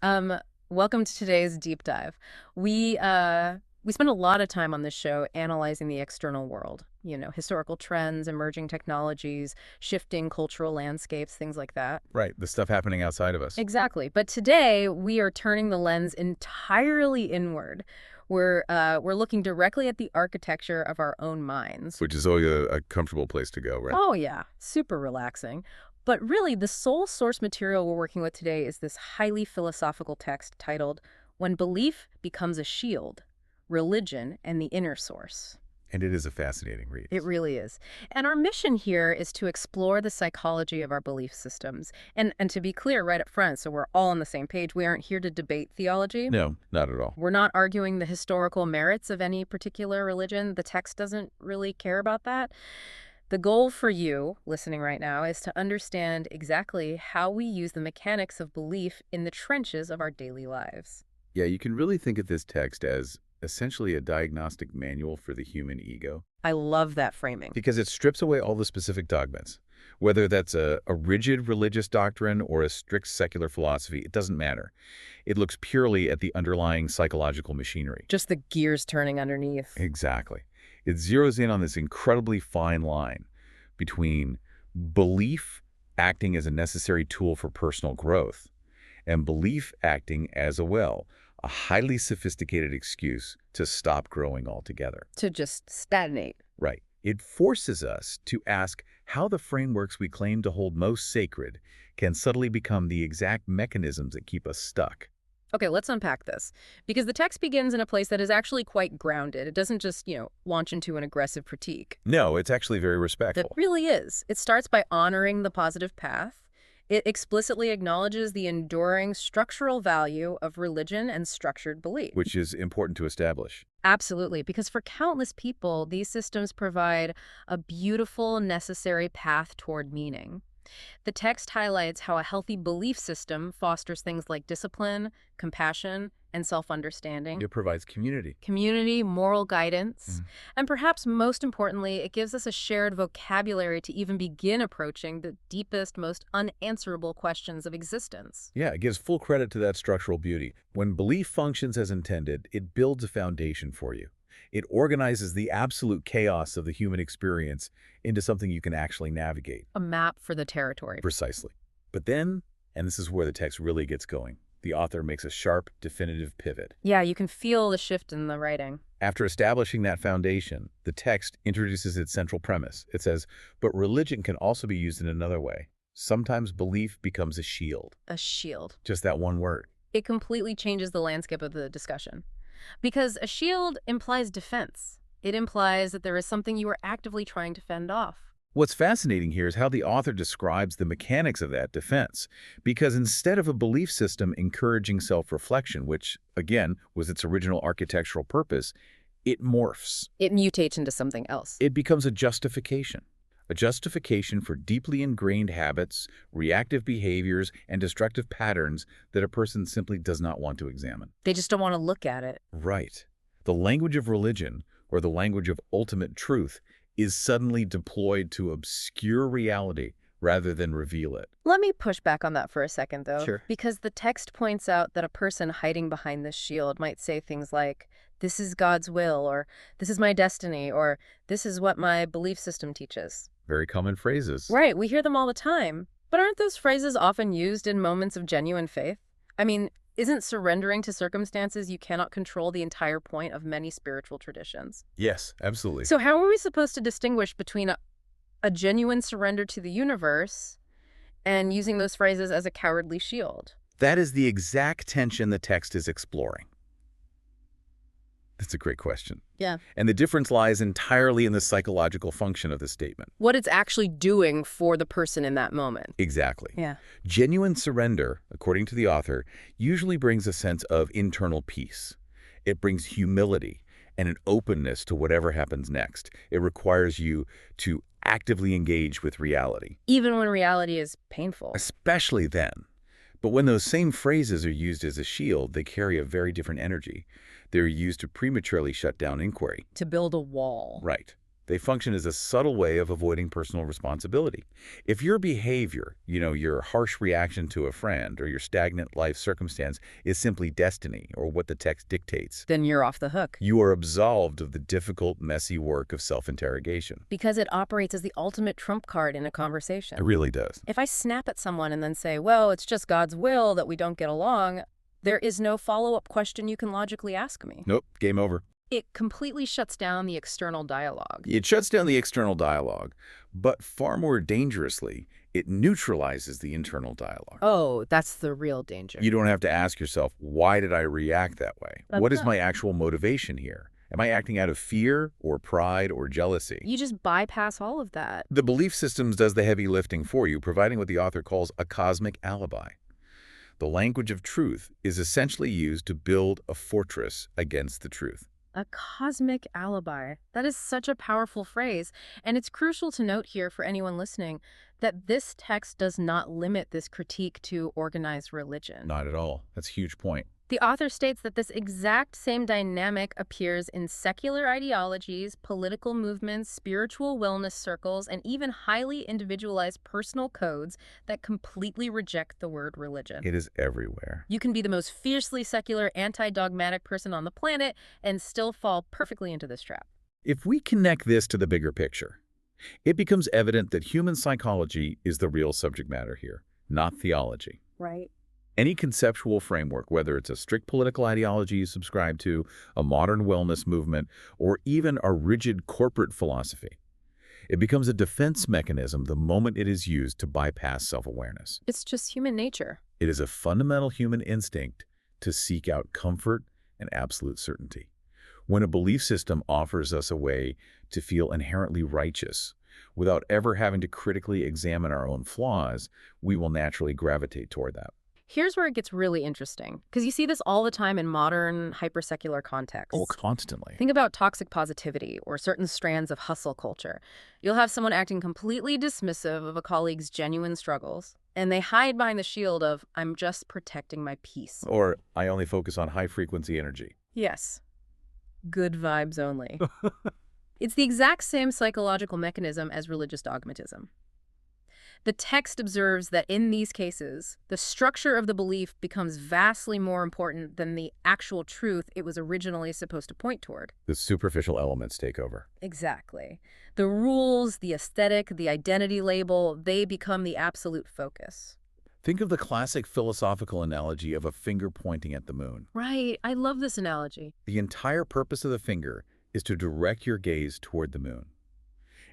Um, Welcome to today's deep dive. We spend a lot of time on this show analyzing the external world, historical trends, emerging technologies, shifting cultural landscapes, things like that. Right, the stuff happening outside of us, Exactly. But today we are turning the lens entirely inward. We're looking directly at the architecture of our own minds. which is always a comfortable place to go, right? Oh, yeah, super relaxing. But really, the sole source material we're working with today is this highly philosophical text titled When Belief Becomes a Shield, Religion and the Inner Source. And it is a fascinating read. It really is. And our mission here is to explore the psychology of our belief systems. And to be clear right up front, so we're all on the same page, we aren't here to debate theology. No, not at all. We're not arguing the historical merits of any particular religion. The text doesn't really care about that. The goal for you, listening right now, is to understand exactly how we use the mechanics of belief in the trenches of our daily lives. Yeah, you can really think of this text as essentially a diagnostic manual for the human ego, I love that framing. because it strips away all the specific dogmas. Whether that's a rigid religious doctrine or a strict secular philosophy, it doesn't matter. It looks purely at the underlying psychological machinery. Just the gears turning underneath. Exactly. It zeroes in on this incredibly fine line between belief acting as a necessary tool for personal growth and belief acting as a highly sophisticated excuse to stop growing altogether. To just stagnate. Right. It forces us to ask how the frameworks we claim to hold most sacred can subtly become the exact mechanisms that keep us stuck. Okay, let's unpack this. Because the text begins in a place that is actually quite grounded. It doesn't just, launch into an aggressive critique. No, it's actually very That respectful. really is. It starts by honoring the positive path. It explicitly acknowledges the enduring structural value of religion and structured belief. Which is important to establish. Absolutely, because for countless people, these systems provide a beautiful, necessary path toward meaning. The text highlights how a healthy belief system fosters things like discipline, compassion, and self-understanding, It provides community. community, moral guidance, and perhaps most importantly, it gives us a shared vocabulary to even begin approaching the deepest, most unanswerable questions of existence. Yeah, it gives full credit to that structural beauty. When belief functions as intended, it builds a foundation for you. It organizes the absolute chaos of the human experience into something you can actually navigate. A map for the territory. Precisely. But then, and this is where the text really gets going, the author makes a sharp, definitive pivot. Yeah, you can feel the shift in the writing. After establishing that foundation, the text introduces its central premise. It says, but religion can also be used in another way. Sometimes belief becomes a shield. A shield. Just that one word. It completely changes the landscape of the discussion. Because a shield implies defense. It implies that there is something you are actively trying to fend off. What's fascinating here is how the author describes the mechanics of that defense, because instead of a belief system encouraging self-reflection, which, again, was its original architectural purpose, it morphs. It mutates into something else. It becomes a justification for deeply ingrained habits, reactive behaviors, and destructive patterns that a person simply does not want to examine. They just don't want to look at it. Right. The language of religion, or the language of ultimate truth, is suddenly deployed to obscure reality rather than reveal it. Let me push back on that for a second, though. Sure. Because the text points out that a person hiding behind this shield might say things like, this is God's will, or this is my destiny, or this is what my belief system teaches. Very common phrases. Right, we hear them all the time. But aren't those phrases often used in moments of genuine faith? I mean, isn't surrendering to circumstances you cannot control the entire point of many spiritual traditions? Yes, absolutely. So how are we supposed to distinguish between a genuine surrender to the universe and using those phrases as a cowardly shield? That is the exact tension the text is exploring. That's a great question. Yeah. And the difference lies entirely in the psychological function of the statement. What it's actually doing for the person in that moment. Exactly. Yeah. Genuine surrender, according to the author, usually brings a sense of internal peace. It brings humility and an openness to whatever happens next. It requires you to actively engage with reality. Even when reality is painful. Especially then. But when those same phrases are used as a shield, they carry a very different energy. They're used to prematurely shut down inquiry. To build a wall. Right. They function as a subtle way of avoiding personal responsibility. If your behavior, your harsh reaction to a friend or your stagnant life circumstance is simply destiny or what the text dictates, Then you're off the hook. you are absolved of the difficult, messy work of self-interrogation. Because it operates as the ultimate trump card in a It conversation. really does. If I snap at someone and then say, well, it's just God's will that we don't get along, there is no follow-up question you can logically ask me. Nope, game over. It completely shuts down the external dialogue. It shuts down the external dialogue, but far more dangerously, it neutralizes the internal dialogue. Oh, that's the real danger. You don't have to ask yourself, why did I react that way? What is my actual motivation here? Am I acting out of fear or pride or jealousy? You just bypass all of that. The belief systems does the heavy lifting for you, providing what the author calls a cosmic alibi. The language of truth is essentially used to build a fortress against the truth. A cosmic alibi. That is such a powerful phrase, and it's crucial to note here for anyone listening that this text does not limit this critique to organized religion. Not at all. That's a huge point. The author states that this exact same dynamic appears in secular ideologies, political movements, spiritual wellness circles, and even highly individualized personal codes that completely reject the word religion. It is everywhere. You can be the most fiercely secular, anti-dogmatic person on the planet and still fall perfectly into this trap. If we connect this to the bigger picture, it becomes evident that human psychology is the real subject matter here, not theology. Right. Any conceptual framework, whether it's a strict political ideology you subscribe to, a modern wellness movement, or even a rigid corporate philosophy, it becomes a defense mechanism the moment it is used to bypass self-awareness. It's just human nature. It is a fundamental human instinct to seek out comfort and absolute certainty. When a belief system offers us a way to feel inherently righteous, without ever having to critically examine our own flaws, we will naturally gravitate toward that. Here's where it gets really interesting, because you see this all the time in modern hypersecular contexts. Oh, constantly. Think about toxic positivity or certain strands of hustle culture. You'll have someone acting completely dismissive of a colleague's genuine struggles, and they hide behind the shield of, I'm just protecting my peace. Or, I only focus on high-frequency energy. Yes. Good vibes only. It's the exact same psychological mechanism as religious dogmatism. The text observes that in these cases, the structure of the belief becomes vastly more important than the actual truth it was originally supposed to point toward. The superficial elements take over. Exactly. The rules, the aesthetic, the identity label, they become the absolute focus. Think of the classic philosophical analogy of a finger pointing at the moon. Right. I love this analogy. The entire purpose of the finger is to direct your gaze toward the moon.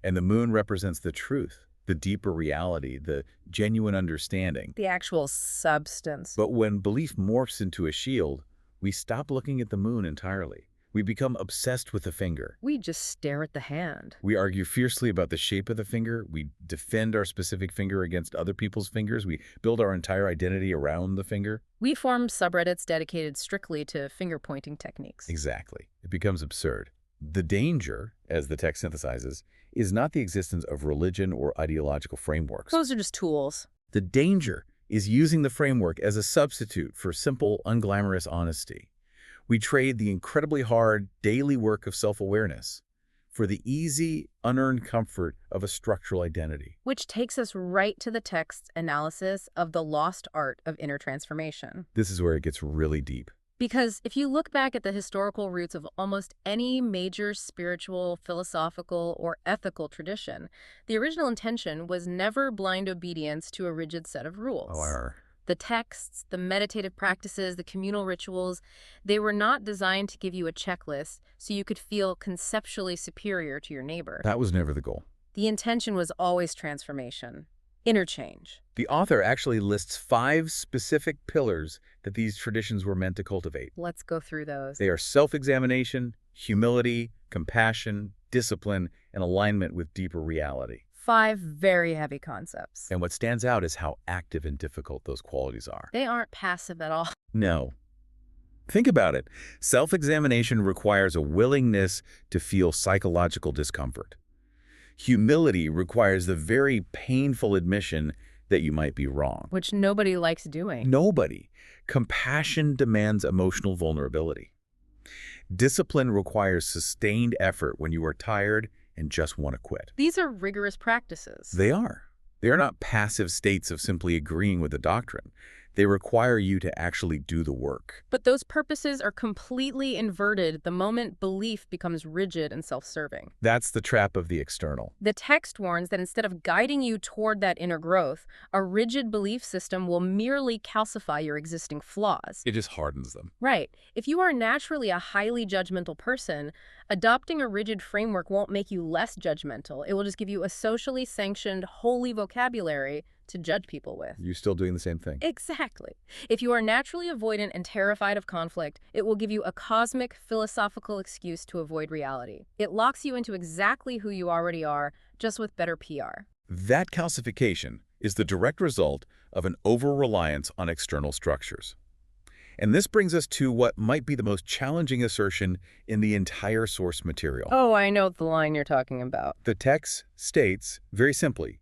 And the moon represents the truth, the deeper reality, the genuine understanding. The actual substance. But when belief morphs into a shield, we stop looking at the moon entirely. We become obsessed with the finger. We just stare at the hand. We argue fiercely about the shape of the finger. We defend our specific finger against other people's fingers. We build our entire identity around the finger. We form subreddits dedicated strictly to finger-pointing techniques. Exactly. It becomes absurd. The danger, as the text synthesizes, is not the existence of religion or ideological frameworks. Those are just tools. The danger is using the framework as a substitute for simple, unglamorous honesty. We trade the incredibly hard daily work of self-awareness for the easy, unearned comfort of a structural identity. Which takes us right to the text's analysis of the lost art of inner transformation. This is where it gets really deep. Because if you look back at the historical roots of almost any major spiritual, philosophical, or ethical tradition, the original intention was never blind obedience to a rigid set of rules. The texts, the meditative practices, the communal rituals, they were not designed to give you a checklist so you could feel conceptually superior to your neighbor. That was never the goal. The intention was always transformation, interchange. The author actually lists 5 specific pillars that these traditions were meant to cultivate. Let's go through those. They are self-examination, humility, compassion, discipline, and alignment with deeper reality. 5 very heavy concepts. And what stands out is how active and difficult those qualities are. They aren't passive at all. No. Think about it. Self-examination requires a willingness to feel psychological discomfort. Humility requires the very painful admission that you might be wrong. Which nobody likes doing. Nobody. Compassion demands emotional vulnerability. Discipline requires sustained effort when you are tired and just want to quit. These are rigorous practices. They are. They are not passive states of simply agreeing with the doctrine. They require you to actually do the work. But those purposes are completely inverted the moment belief becomes rigid and self-serving. That's the trap of the external. The text warns that instead of guiding you toward that inner growth, a rigid belief system will merely calcify your existing flaws. It just hardens them. Right. If you are naturally a highly judgmental person, adopting a rigid framework won't make you less judgmental. It will just give you a socially sanctioned, holy vocabulary to judge people with. You're still doing the same thing. Exactly. If you are naturally avoidant and terrified of conflict, it will give you a cosmic, philosophical excuse to avoid reality. It locks you into exactly who you already are, just with better PR. That calcification is the direct result of an over-reliance on external structures. And this brings us to what might be the most challenging assertion in the entire source material. Oh, I know the line you're talking about. The text states, very simply,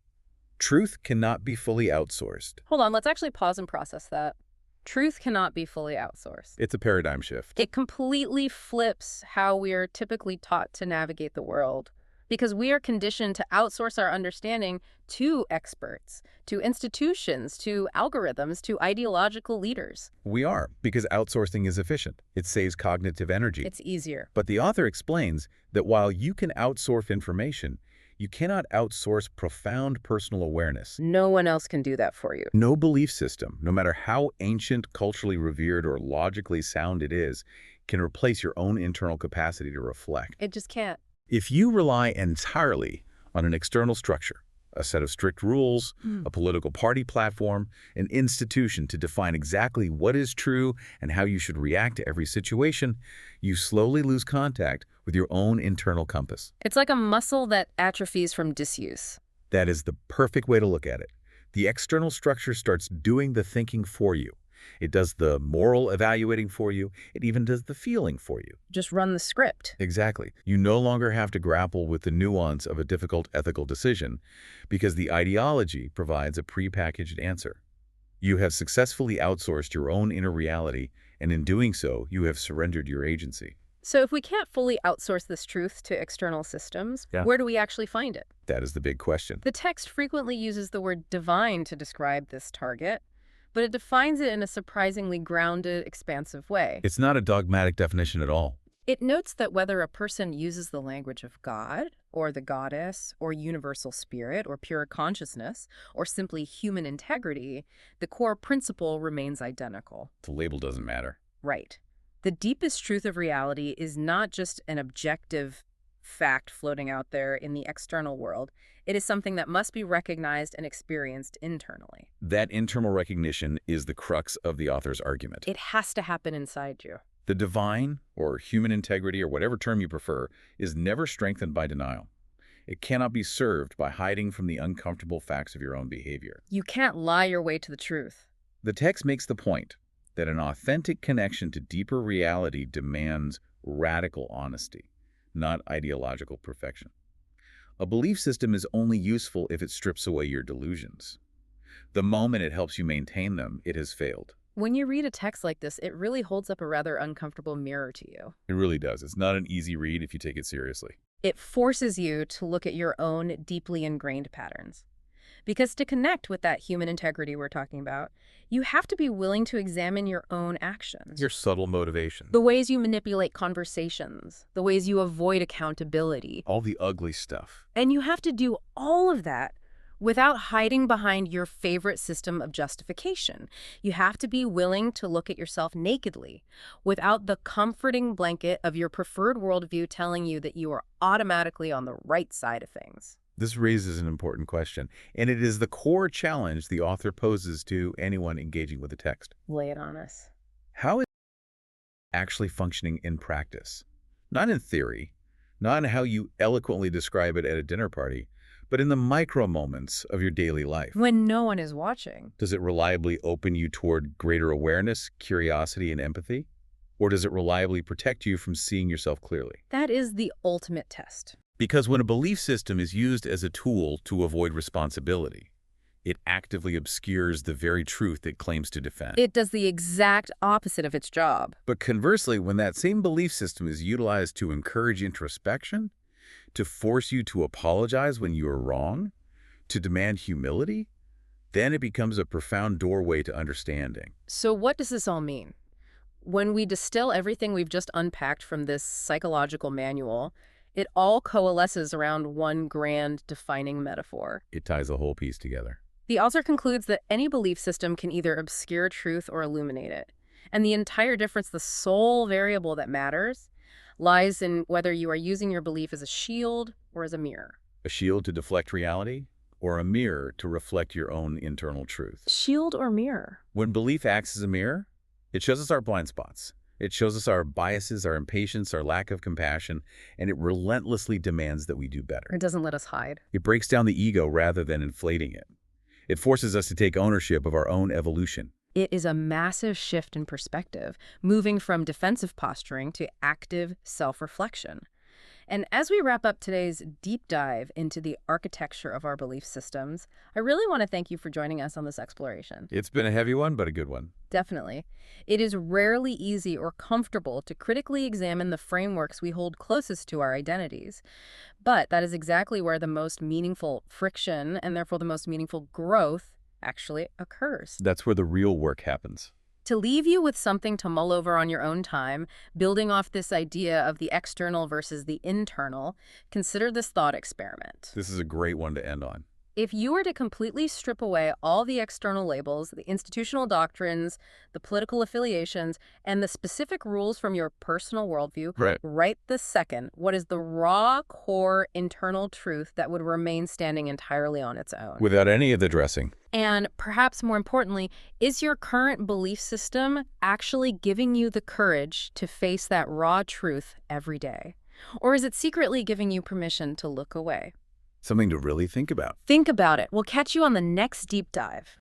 truth cannot be fully outsourced. Hold on, let's actually pause and process that. Truth cannot be fully outsourced. It's a paradigm shift. It completely flips how we are typically taught to navigate the world, because we are conditioned to outsource our understanding to experts, to institutions, to algorithms, to ideological leaders. We are, because outsourcing is efficient. It saves cognitive energy. It's easier. But the author explains that while you can outsource information, you cannot outsource profound personal awareness. No one else can do that for you. No belief system, no matter how ancient, culturally revered, or logically sound it is, can replace your own internal capacity to reflect. It just can't. If you rely entirely on an external structure, a set of strict rules, a political party platform, an institution to define exactly what is true and how you should react to every situation, you slowly lose contact with your own internal compass. It's like a muscle that atrophies from disuse. That is the perfect way to look at it. The external structure starts doing the thinking for you. It does the moral evaluating for you. It even does the feeling for you. Just run the script. Exactly. You no longer have to grapple with the nuance of a difficult ethical decision because the ideology provides a prepackaged answer. You have successfully outsourced your own inner reality, and in doing so, you have surrendered your agency. So if we can't fully outsource this truth to external systems, where do we actually find it? That is the big question. The text frequently uses the word divine to describe this target, but it defines it in a surprisingly grounded, expansive way. It's not a dogmatic definition at all. It notes that whether a person uses the language of God, or the goddess, or universal spirit, or pure consciousness, or simply human integrity, the core principle remains identical. The label doesn't matter. Right. The deepest truth of reality is not just an objective fact floating out there in the external world. It is something that must be recognized and experienced internally. That internal recognition is the crux of the author's argument. It has to happen inside you. The divine, or human integrity, or whatever term you prefer, is never strengthened by denial. It cannot be served by hiding from the uncomfortable facts of your own behavior. You can't lie your way to the truth. The text makes the point that an authentic connection to deeper reality demands radical honesty, not ideological perfection. A belief system is only useful if it strips away your delusions. The moment it helps you maintain them, it has failed. When you read a text like this, it really holds up a rather uncomfortable mirror to you. It really does. It's not an easy read if you take it seriously. It forces you to look at your own deeply ingrained patterns. Because to connect with that human integrity we're talking about, you have to be willing to examine your own actions. Your subtle motivation. The ways you manipulate conversations, the ways you avoid accountability. All the ugly stuff. And you have to do all of that without hiding behind your favorite system of justification. You have to be willing to look at yourself nakedly, without the comforting blanket of your preferred worldview telling you that you are automatically on the right side of things. This raises an important question, and it is the core challenge the author poses to anyone engaging with the text. Lay it on us. How is it actually functioning in practice? Not in theory, not in how you eloquently describe it at a dinner party, but in the micro moments of your daily life. When no one is watching. Does it reliably open you toward greater awareness, curiosity, and empathy? Or does it reliably protect you from seeing yourself clearly? That is the ultimate test. Because when a belief system is used as a tool to avoid responsibility, it actively obscures the very truth it claims to defend. It does the exact opposite of its job. But conversely, when that same belief system is utilized to encourage introspection, to force you to apologize when you are wrong, to demand humility, then it becomes a profound doorway to understanding. So what does this all mean? When we distill everything we've just unpacked from this psychological manual, it all coalesces around one grand defining metaphor. It ties the whole piece together. The author concludes that any belief system can either obscure truth or illuminate it. And the entire difference, the sole variable that matters, lies in whether you are using your belief as a shield or as a mirror. A shield to deflect reality, or a mirror to reflect your own internal truth. Shield or mirror? When belief acts as a mirror, it shows us our blind spots. It shows us our biases, our impatience, our lack of compassion, and it relentlessly demands that we do better. It doesn't let us hide. It breaks down the ego rather than inflating it. It forces us to take ownership of our own evolution. It is a massive shift in perspective, moving from defensive posturing to active self-reflection. And as we wrap up today's deep dive into the architecture of our belief systems, I really want to thank you for joining us on this exploration. It's been a heavy one, but a good one. Definitely. It is rarely easy or comfortable to critically examine the frameworks we hold closest to our identities. But that is exactly where the most meaningful friction, and therefore the most meaningful growth, actually occurs. That's where the real work happens. To leave you with something to mull over on your own time, building off this idea of the external versus the internal, consider this thought experiment. This is a great one to end on. If you were to completely strip away all the external labels, the institutional doctrines, the political affiliations, and the specific rules from your personal worldview, right this second, what is the raw, core, internal truth that would remain standing entirely on its own? Without any of the dressing. And perhaps more importantly, is your current belief system actually giving you the courage to face that raw truth every day? Or is it secretly giving you permission to look away? Something to really think about. Think about it. We'll catch you on the next deep dive.